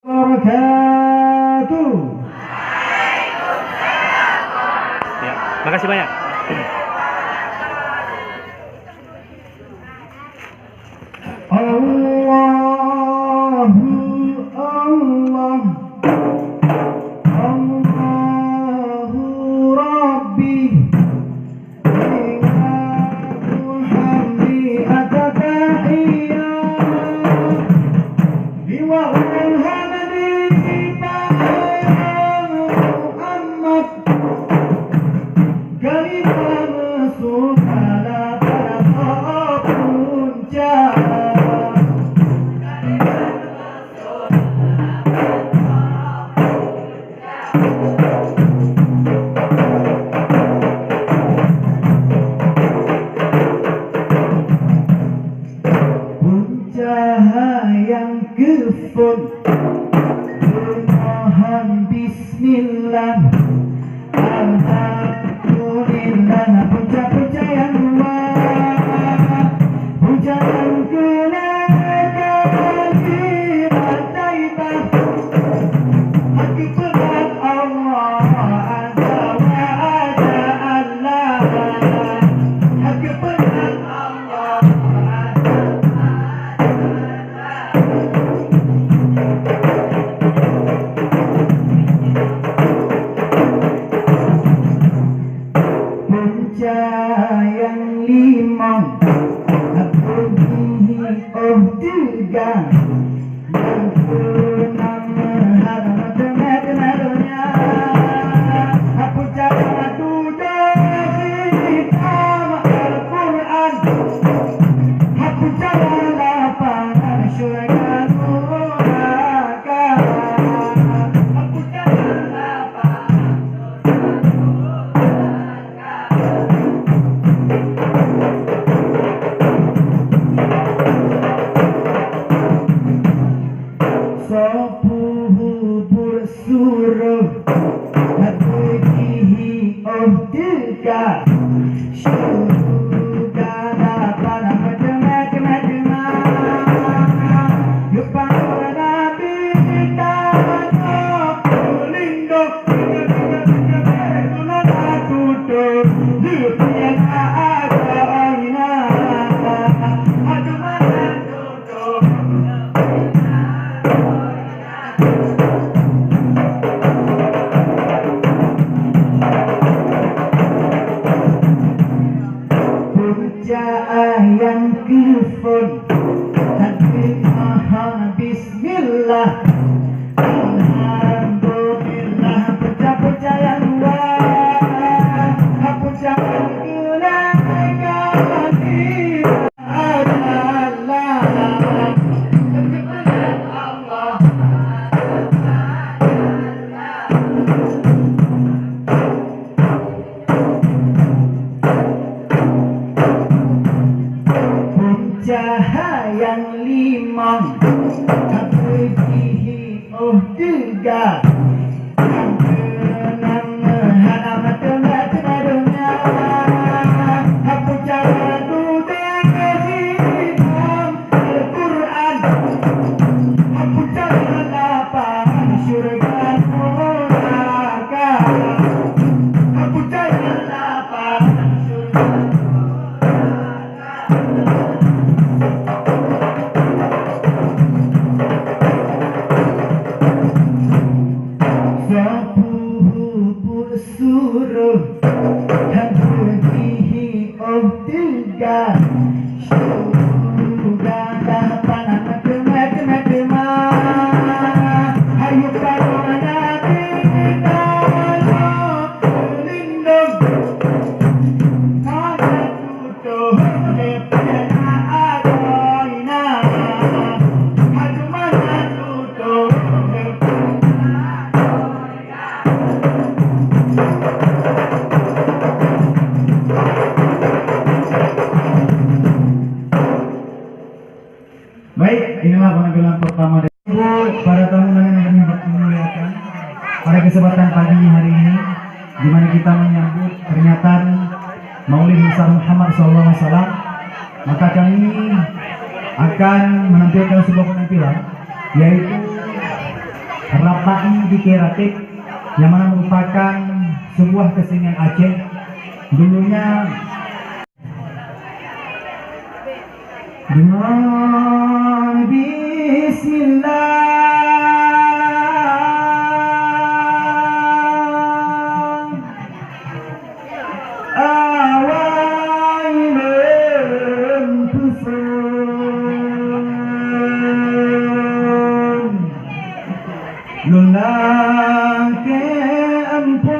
wabarakatuh. Ya, makasih banyak. Allahu Allah, Allahu Rabbi, Innahu hamdi atatahiyah, Iwa'ul hamdi Muhammad, kalimah sukala para puncak. Yang kefun bermohon bismillah, alhamdulillah, puja-puja yang luar, pujian kenakan kalimat taibah, hati berat Allah azza wa jalla, hati berat Allah. Yang limang aku bihi tiga yang keenam harap temat-tematnya aku jangan tujuh hitam Al-Quran, aku jangan lapangan syurga neraka, aku jangan lapangan sopuhu bersuruh hatihi tiga syurga dapat macam-macam kepada Nabi kita lindung tutup dunia agama aduh mana tutup yang kufur hati mohon bismillah, alhamdulillah, puja-puja yang luar, puja kenakan adalah kebenaran Allah. Yang limang aku bihi tiga yang keenam harap temat-tematnya aku jangan tujuh hitam Al-Quran, aku jangan lapangan syurga neraka, aku jangan lapangan syurga suruh hatihi tiga syurga dapat macam-macam ayo pada Nabi kita lindung kada tutup lepena agoina aduh mana tutup Baik, inilah penampilan pertama dari para tamu undangan yang kami muliakan pada kesempatan pagi hari ini, di mana kita menyambut peringatan Maulid besar Muhammad SAW. Maka kami akan menampilkan sebuah penampilan, yaitu Rapai Dikeratik yang mana merupakan sebuah kesenian Aceh. Dulunya dengan bismillah awailun tusun lulang ke ampun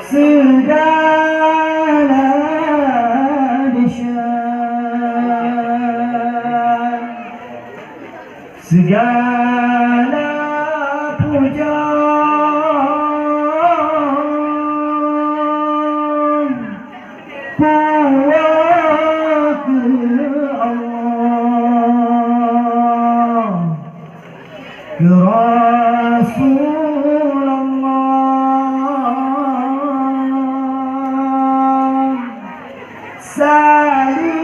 segala disyan, segala puja puas ke Allah, ke Rasulullah, saling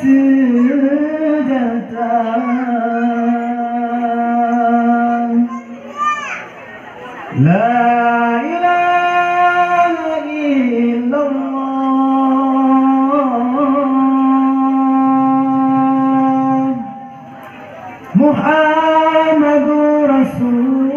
sejahteraan. La ilaha illallah Muhammadur Rasulullah.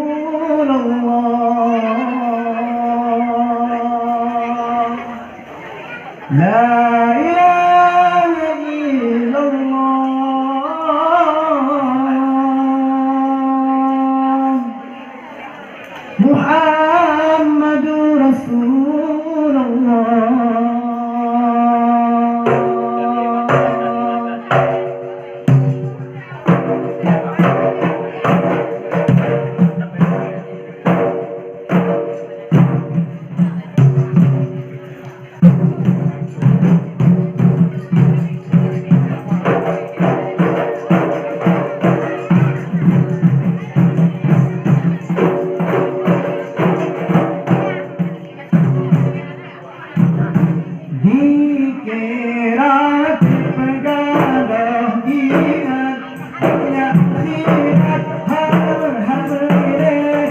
La ilaha illallah Muhammadur Rasulullah. Dikeratik pegadah ingat banyak lihat hal-hal ini,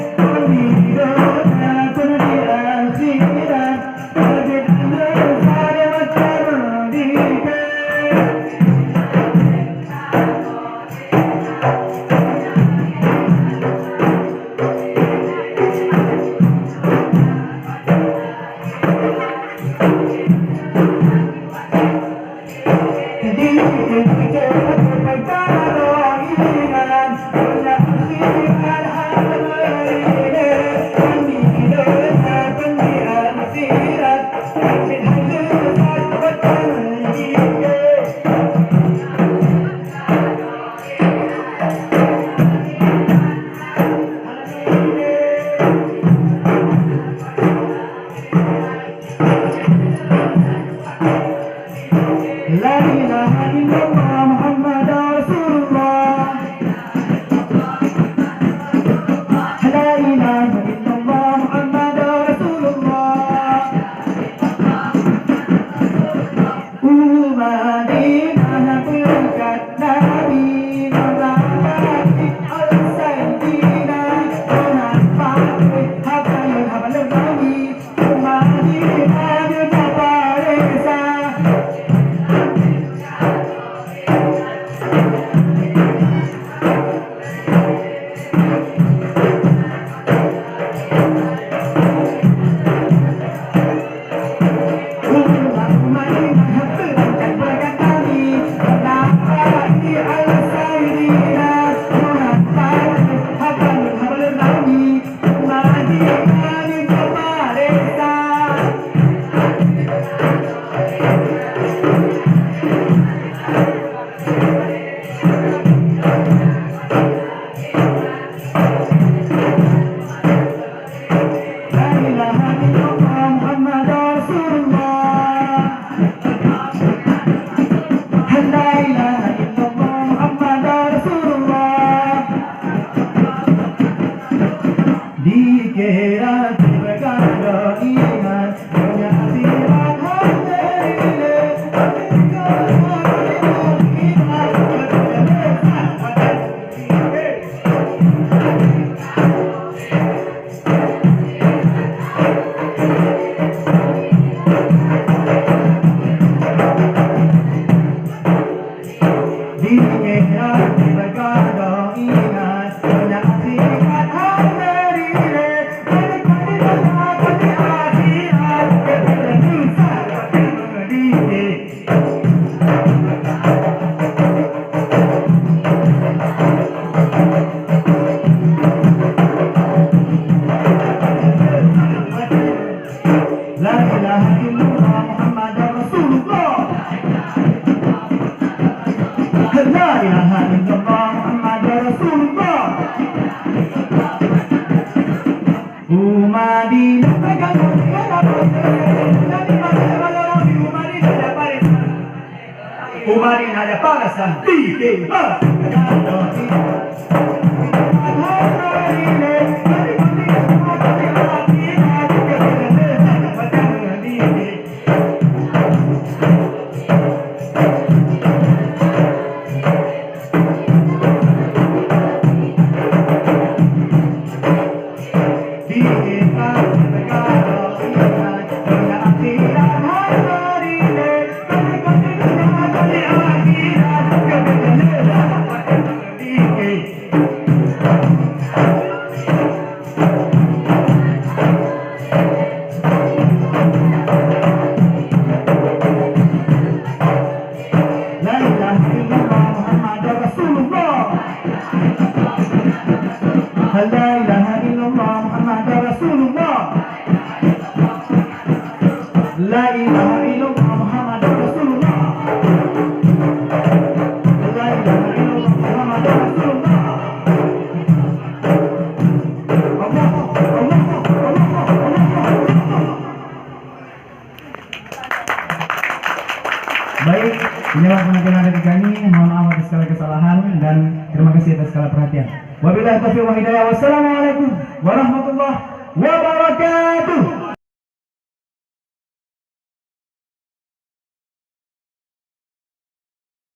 ilaha illallah Muhammadar Rasulullah. La ilaha illallah Muhammadar Rasulullah. Umadina Umadina ada panasan tinggi. La ilaha illallah Muhammadar Rasulullah. La ilaha illallah Muhammadar Rasulullah. La ilaha illallah Muhammadar Rasulullah. Allah, Allah, Allah, Allah. Baik, inilah penampilan dari kami. Mohon maaf atas segala kesalahan dan terima kasih atas segala perhatian. Wabillahi taufiq wal hidayah. Wassalamualaikum warahmatullahi wabarakatuh.